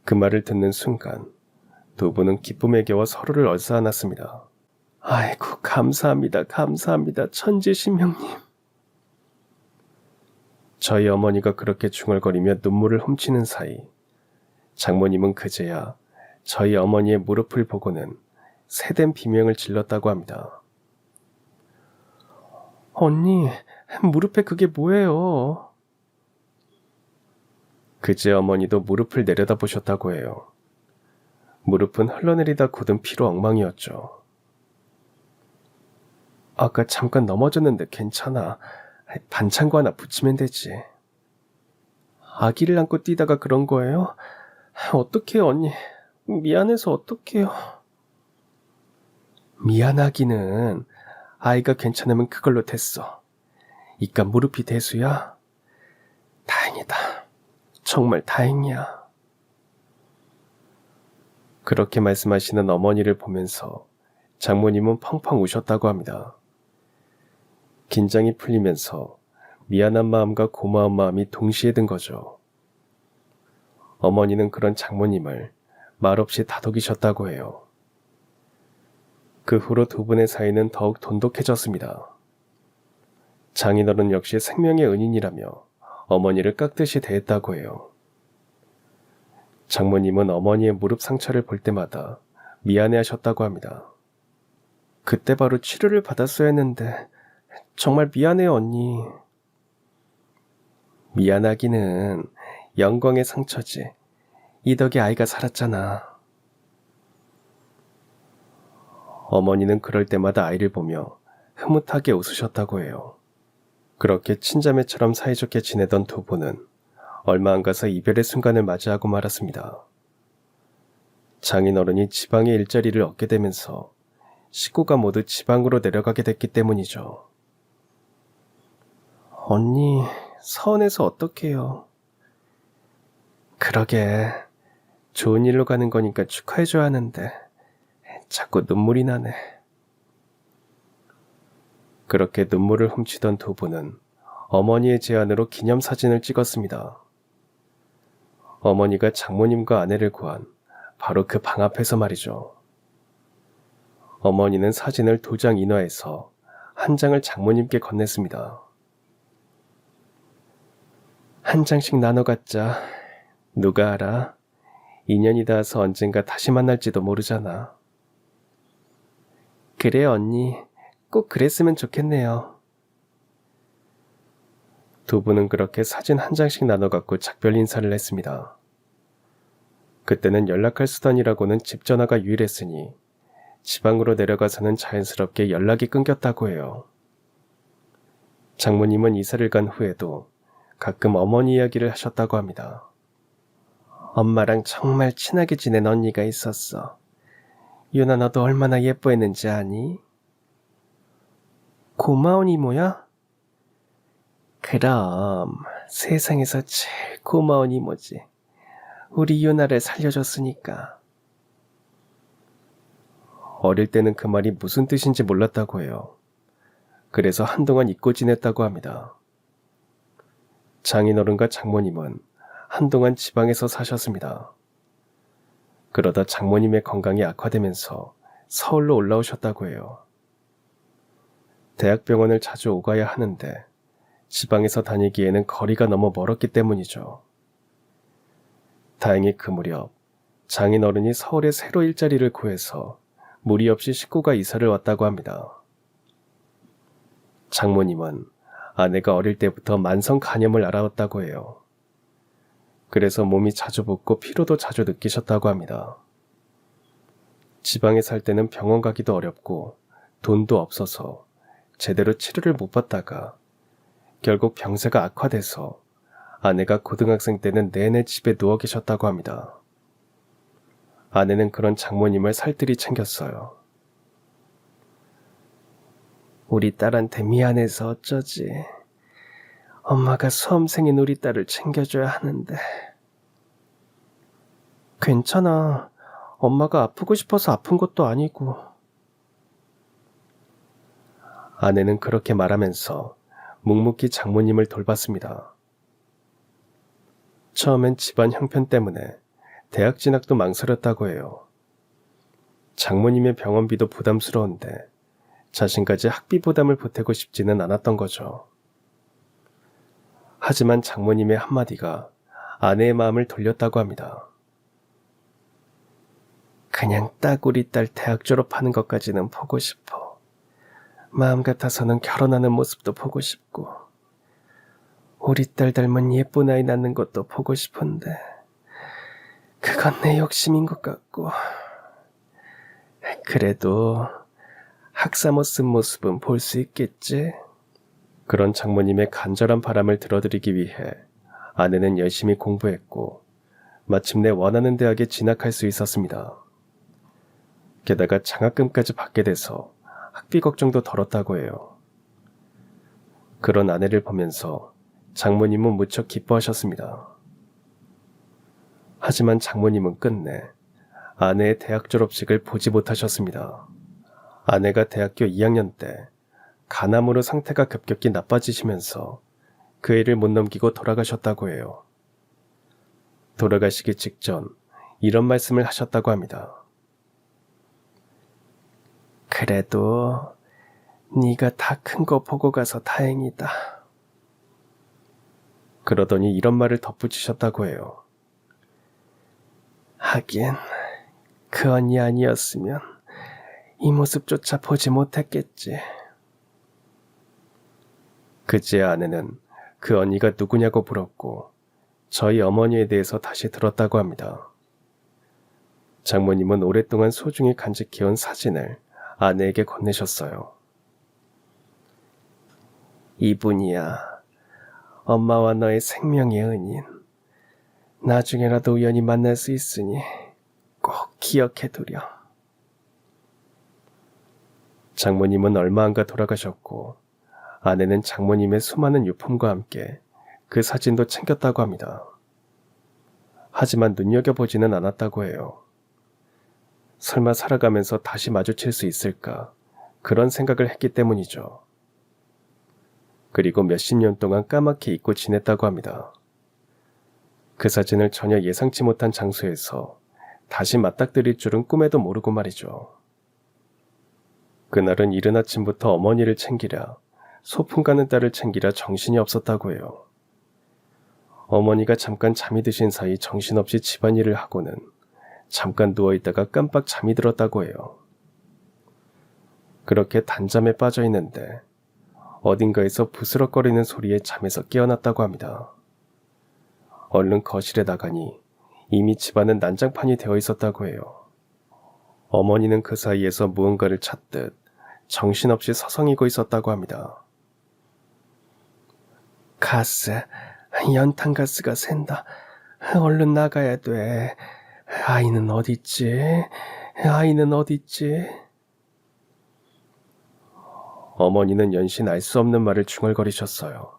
그 말을 듣는 순간 두 분은 기쁨에 겨워 서로를 얼싸안았습니다. 아이고, 감사합니다. 감사합니다. 천지신명님. 저희 어머니가 그렇게 중얼거리며 눈물을 훔치는 사이 장모님은 그제야 저희 어머니의 무릎을 보고는 새된 비명을 질렀다고 합니다. 언니, 무릎에 그게 뭐예요? 그제 어머니도 무릎을 내려다보셨다고 해요. 무릎은 흘러내리다 굳은 피로 엉망이었죠. 아까 잠깐 넘어졌는데 괜찮아. 반창고 하나 붙이면 되지. 아기를 안고 뛰다가 그런 거예요? 어떡해요, 언니. 미안해서 어떡해요. 미안하기는 아이가 괜찮으면 그걸로 됐어. 이깟 무릎이 대수야? 다행이다. 정말 다행이야. 그렇게 말씀하시는 어머니를 보면서 장모님은 펑펑 우셨다고 합니다. 긴장이 풀리면서 미안한 마음과 고마운 마음이 동시에 든 거죠. 어머니는 그런 장모님을 말없이 다독이셨다고 해요. 그 후로 두 분의 사이는 더욱 돈독해졌습니다. 장인어른 역시 생명의 은인이라며 어머니를 깍듯이 대했다고 해요. 장모님은 어머니의 무릎 상처를 볼 때마다 미안해하셨다고 합니다. 그때 바로 치료를 받았어야 했는데 정말 미안해요, 언니. 미안하기는 영광의 상처지. 이 덕에 아이가 살았잖아. 어머니는 그럴 때마다 아이를 보며 흐뭇하게 웃으셨다고 해요. 그렇게 친자매처럼 사이좋게 지내던 두 분은 얼마 안 가서 이별의 순간을 맞이하고 말았습니다. 장인어른이 지방의 일자리를 얻게 되면서 식구가 모두 지방으로 내려가게 됐기 때문이죠. 언니, 서운해서 어떡해요. 그러게, 좋은 일로 가는 거니까 축하해줘야 하는데 자꾸 눈물이 나네. 그렇게 눈물을 훔치던 두 분은 어머니의 제안으로 기념사진을 찍었습니다. 어머니가 장모님과 아내를 구한 바로 그 방 앞에서 말이죠. 어머니는 사진을 2장 인화해서 한 장을 장모님께 건넸습니다. 한 장씩 나눠 갖자. 누가 알아? 인연이 닿아서 언젠가 다시 만날지도 모르잖아. 그래, 언니. 꼭 그랬으면 좋겠네요. 두 분은 그렇게 사진 한 장씩 나눠 갖고 작별 인사를 했습니다. 그때는 연락할 수단이라고는 집 전화가 유일했으니 지방으로 내려가서는 자연스럽게 연락이 끊겼다고 해요. 장모님은 이사를 간 후에도 가끔 어머니 이야기를 하셨다고 합니다. 엄마랑 정말 친하게 지낸 언니가 있었어. 유나, 너도 얼마나 예뻐했는지 아니? 고마운 이모야? 그럼 세상에서 제일 고마운 이모지. 우리 유나를 살려줬으니까. 어릴 때는 그 말이 무슨 뜻인지 몰랐다고 해요. 그래서 한동안 잊고 지냈다고 합니다. 장인어른과 장모님은 한동안 지방에서 사셨습니다. 그러다 장모님의 건강이 악화되면서 서울로 올라오셨다고 해요. 대학병원을 자주 오가야 하는데 지방에서 다니기에는 거리가 너무 멀었기 때문이죠. 다행히 그 무렵 장인어른이 서울에 새로 일자리를 구해서 무리 없이 식구가 이사를 왔다고 합니다. 장모님은 아내가 어릴 때부터 만성 간염을 앓아왔다고 해요. 그래서 몸이 자주 붓고 피로도 자주 느끼셨다고 합니다. 지방에 살 때는 병원 가기도 어렵고 돈도 없어서 제대로 치료를 못 받다가 결국 병세가 악화돼서 아내가 고등학생 때는 내내 집에 누워 계셨다고 합니다. 아내는 그런 장모님을 살뜰히 챙겼어요. 우리 딸한테 미안해서 어쩌지. 엄마가 수험생인 우리 딸을 챙겨줘야 하는데. 괜찮아. 엄마가 아프고 싶어서 아픈 것도 아니고. 아내는 그렇게 말하면서 묵묵히 장모님을 돌봤습니다. 처음엔 집안 형편 때문에 대학 진학도 망설였다고 해요. 장모님의 병원비도 부담스러운데 자신까지 학비 부담을 보태고 싶지는 않았던 거죠. 하지만 장모님의 한마디가 아내의 마음을 돌렸다고 합니다. 그냥 딱 우리 딸 대학 졸업하는 것까지는 보고 싶어. 마음 같아서는 결혼하는 모습도 보고 싶고 우리 딸 닮은 예쁜 아이 낳는 것도 보고 싶은데 그건 내 욕심인 것 같고 그래도 학사모 쓴 모습은 볼 수 있겠지? 그런 장모님의 간절한 바람을 들어드리기 위해 아내는 열심히 공부했고 마침내 원하는 대학에 진학할 수 있었습니다. 게다가 장학금까지 받게 돼서 학비 걱정도 덜었다고 해요. 그런 아내를 보면서 장모님은 무척 기뻐하셨습니다. 하지만 장모님은 끝내 아내의 대학 졸업식을 보지 못하셨습니다. 아내가 대학교 2학년 때 간암으로 상태가 급격히 나빠지시면서 그 애를 못 넘기고 돌아가셨다고 해요. 돌아가시기 직전 이런 말씀을 하셨다고 합니다. 그래도 네가 다 큰 거 보고 가서 다행이다. 그러더니 이런 말을 덧붙이셨다고 해요. 하긴 그 언니 아니었으면 이 모습조차 보지 못했겠지. 그제야 아내는 그 언니가 누구냐고 물었고 저희 어머니에 대해서 다시 들었다고 합니다. 장모님은 오랫동안 소중히 간직해온 사진을 아내에게 건네셨어요. 이분이야. 엄마와 너의 생명의 은인. 나중에라도 우연히 만날 수 있으니 꼭 기억해두렴. 장모님은 얼마 안가 돌아가셨고 아내는 장모님의 수많은 유품과 함께 그 사진도 챙겼다고 합니다. 하지만 눈여겨보지는 않았다고 해요. 설마 살아가면서 다시 마주칠 수 있을까 그런 생각을 했기 때문이죠. 그리고 몇십 년 동안 까맣게 잊고 지냈다고 합니다. 그 사진을 전혀 예상치 못한 장소에서 다시 맞닥뜨릴 줄은 꿈에도 모르고 말이죠. 그날은 이른 아침부터 어머니를 챙기랴 소풍 가는 딸을 챙기랴 정신이 없었다고 해요. 어머니가 잠깐 잠이 드신 사이 정신없이 집안일을 하고는 잠깐 누워있다가 깜빡 잠이 들었다고 해요. 그렇게 단잠에 빠져 있는데 어딘가에서 부스럭거리는 소리에 잠에서 깨어났다고 합니다. 얼른 거실에 나가니 이미 집안은 난장판이 되어 있었다고 해요. 어머니는 그 사이에서 무언가를 찾듯 정신없이 서성이고 있었다고 합니다. 가스, 연탄가스가 샌다. 얼른 나가야 돼. 아이는 어딨지? 아이는 어딨지? 어머니는 연신 알 수 없는 말을 중얼거리셨어요.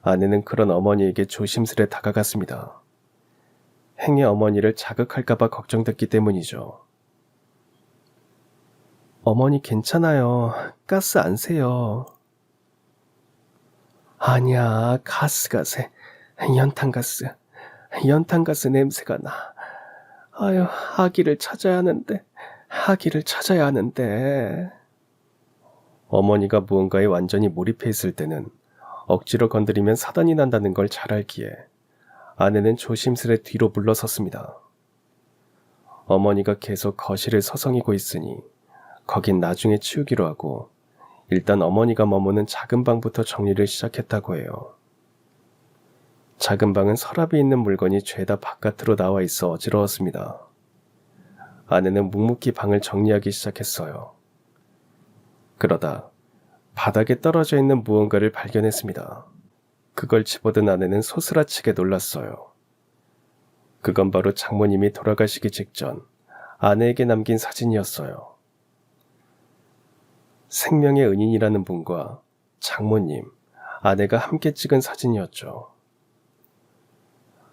아내는 그런 어머니에게 조심스레 다가갔습니다. 행여 어머니를 자극할까봐 걱정됐기 때문이죠. 어머니 괜찮아요. 가스 안 새요. 아니야, 가스가 새. 연탄가스. 연탄가스 냄새가 나. 아유, 아기를 찾아야 하는데. 아기를 찾아야 하는데. 어머니가 무언가에 완전히 몰입해 있을 때는 억지로 건드리면 사단이 난다는 걸 잘 알기에 아내는 조심스레 뒤로 물러섰습니다. 어머니가 계속 거실에 서성이고 있으니 거긴 나중에 치우기로 하고 일단 어머니가 머무는 작은 방부터 정리를 시작했다고 해요. 작은 방은 서랍이 있는 물건이 죄다 바깥으로 나와 있어 어지러웠습니다. 아내는 묵묵히 방을 정리하기 시작했어요. 그러다 바닥에 떨어져 있는 무언가를 발견했습니다. 그걸 집어든 아내는 소스라치게 놀랐어요. 그건 바로 장모님이 돌아가시기 직전 아내에게 남긴 사진이었어요. 생명의 은인이라는 분과 장모님, 아내가 함께 찍은 사진이었죠.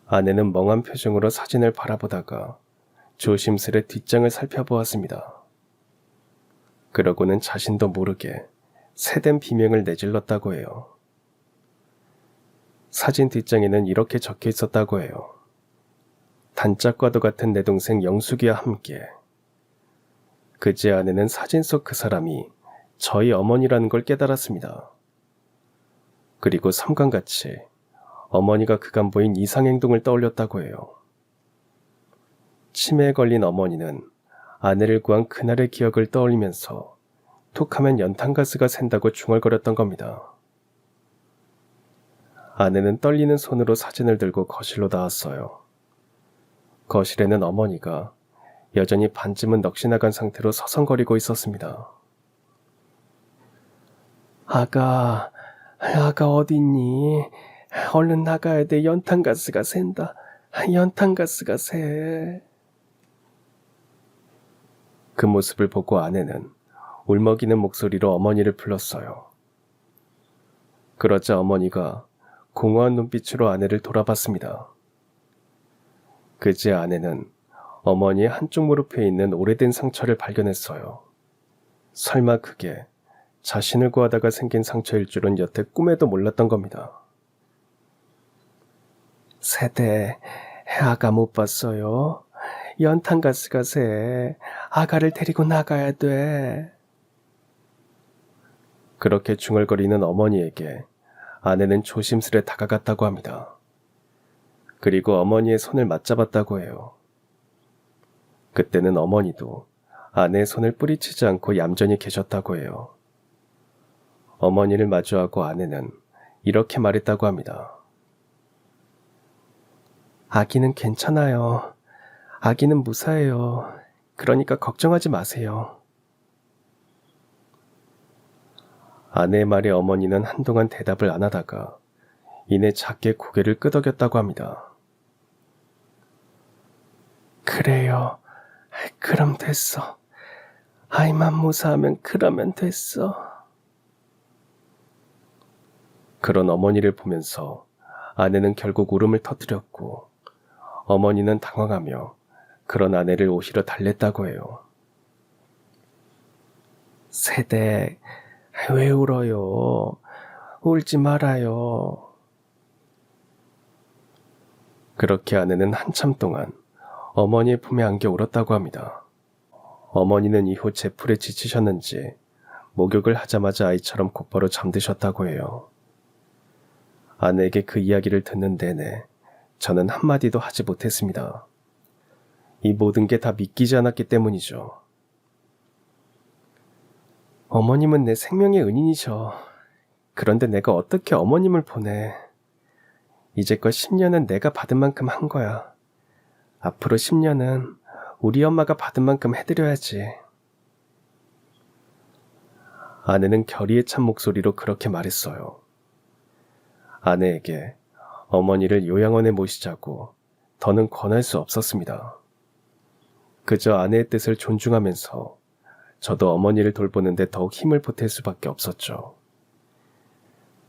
아내는 멍한 표정으로 사진을 바라보다가 조심스레 뒷장을 살펴보았습니다. 그러고는 자신도 모르게 새된 비명을 내질렀다고 해요. 사진 뒷장에는 이렇게 적혀 있었다고 해요. 단짝과도 같은 내 동생 영숙이와 함께. 그제 아내는 사진 속 그 사람이 저희 어머니라는 걸 깨달았습니다. 그리고 삼광같이 어머니가 그간 보인 이상행동을 떠올렸다고 해요. 치매에 걸린 어머니는 아내를 구한 그날의 기억을 떠올리면서 툭하면 연탄가스가 샌다고 중얼거렸던 겁니다. 아내는 떨리는 손으로 사진을 들고 거실로 나왔어요. 거실에는 어머니가 여전히 반쯤은 넋이 나간 상태로 서성거리고 있었습니다. 아가 어딨니? 얼른 나가야 돼. 연탄가스가 샌다. 연탄가스가 새. 그 모습을 보고 아내는 울먹이는 목소리로 어머니를 불렀어요. 그러자 어머니가 공허한 눈빛으로 아내를 돌아봤습니다. 그제 아내는 어머니의 한쪽 무릎에 있는 오래된 상처를 발견했어요. 설마 그게 자신을 구하다가 생긴 상처일 줄은 여태 꿈에도 몰랐던 겁니다. 세대, 아가 못 봤어요. 연탄가스 가세. 아가를 데리고 나가야 돼. 그렇게 중얼거리는 어머니에게 아내는 조심스레 다가갔다고 합니다. 그리고 어머니의 손을 맞잡았다고 해요. 그때는 어머니도 아내의 손을 뿌리치지 않고 얌전히 계셨다고 해요. 어머니를 마주하고 아내는 이렇게 말했다고 합니다. 아기는 괜찮아요. 아기는 무사해요. 그러니까 걱정하지 마세요. 아내의 말에 어머니는 한동안 대답을 안 하다가 이내 작게 고개를 끄덕였다고 합니다. 그래요. 그럼 됐어. 아이만 무사하면 그러면 됐어. 그런 어머니를 보면서 아내는 결국 울음을 터뜨렸고 어머니는 당황하며 그런 아내를 오시러 달랬다고 해요. 세대, 왜 울어요? 울지 말아요. 그렇게 아내는 한참 동안 어머니의 품에 안겨 울었다고 합니다. 어머니는 이후 제풀에 지치셨는지 목욕을 하자마자 아이처럼 곧바로 잠드셨다고 해요. 아내에게 그 이야기를 듣는 내내 저는 한마디도 하지 못했습니다. 이 모든 게 다 믿기지 않았기 때문이죠. 어머님은 내 생명의 은인이셔. 그런데 내가 어떻게 어머님을 보내. 이제껏 10년은 내가 받은 만큼 한 거야. 앞으로 10년은 우리 엄마가 받은 만큼 해드려야지. 아내는 결의에 찬 목소리로 그렇게 말했어요. 아내에게 어머니를 요양원에 모시자고 더는 권할 수 없었습니다. 그저 아내의 뜻을 존중하면서 저도 어머니를 돌보는데 더욱 힘을 보탤 수밖에 없었죠.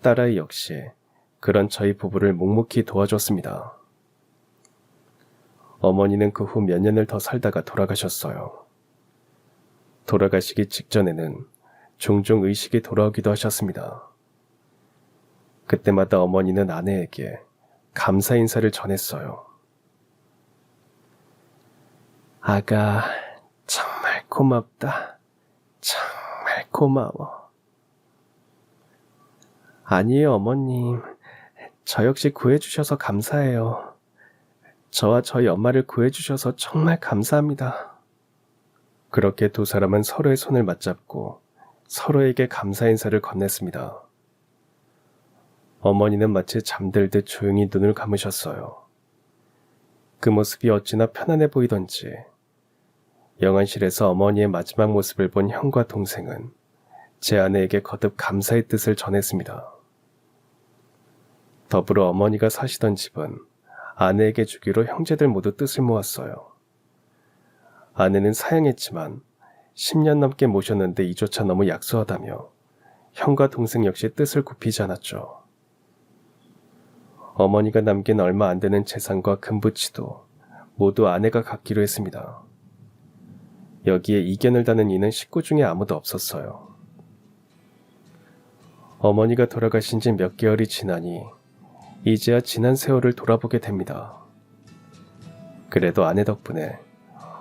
딸아이 역시 그런 저희 부부를 묵묵히 도와줬습니다. 어머니는 그 후 몇 년을 더 살다가 돌아가셨어요. 돌아가시기 직전에는 종종 의식이 돌아오기도 하셨습니다. 그때마다 어머니는 아내에게 감사 인사를 전했어요. 아가, 정말 고맙다. 정말 고마워. 아니에요, 어머님. 저 역시 구해주셔서 감사해요. 저와 저희 엄마를 구해주셔서 정말 감사합니다. 그렇게 두 사람은 서로의 손을 맞잡고 서로에게 감사 인사를 건넸습니다. 어머니는 마치 잠들듯 조용히 눈을 감으셨어요. 그 모습이 어찌나 편안해 보이던지 영안실에서 어머니의 마지막 모습을 본 형과 동생은 제 아내에게 거듭 감사의 뜻을 전했습니다. 더불어 어머니가 사시던 집은 아내에게 주기로 형제들 모두 뜻을 모았어요. 아내는 사양했지만 10년 넘게 모셨는데 이조차 너무 약소하다며 형과 동생 역시 뜻을 굽히지 않았죠. 어머니가 남긴 얼마 안 되는 재산과 금부치도 모두 아내가 갖기로 했습니다. 여기에 이견을 다는 이는 식구 중에 아무도 없었어요. 어머니가 돌아가신 지 몇 개월이 지나니 이제야 지난 세월을 돌아보게 됩니다. 그래도 아내 덕분에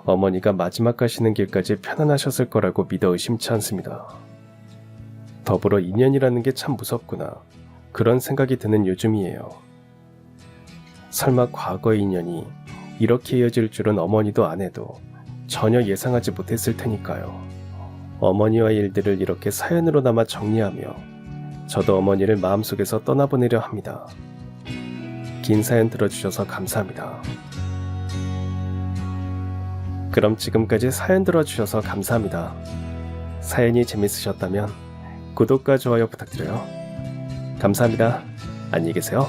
어머니가 마지막 가시는 길까지 편안하셨을 거라고 믿어 의심치 않습니다. 더불어 인연이라는 게 참 무섭구나. 그런 생각이 드는 요즘이에요. 설마 과거의 인연이 이렇게 이어질 줄은 어머니도 아내도 전혀 예상하지 못했을 테니까요. 어머니와의 일들을 이렇게 사연으로 남아 정리하며 저도 어머니를 마음속에서 떠나보내려 합니다. 긴 사연 들어주셔서 감사합니다. 그럼 지금까지 사연 들어주셔서 감사합니다. 사연이 재밌으셨다면 구독과 좋아요 부탁드려요. 감사합니다. 안녕히 계세요.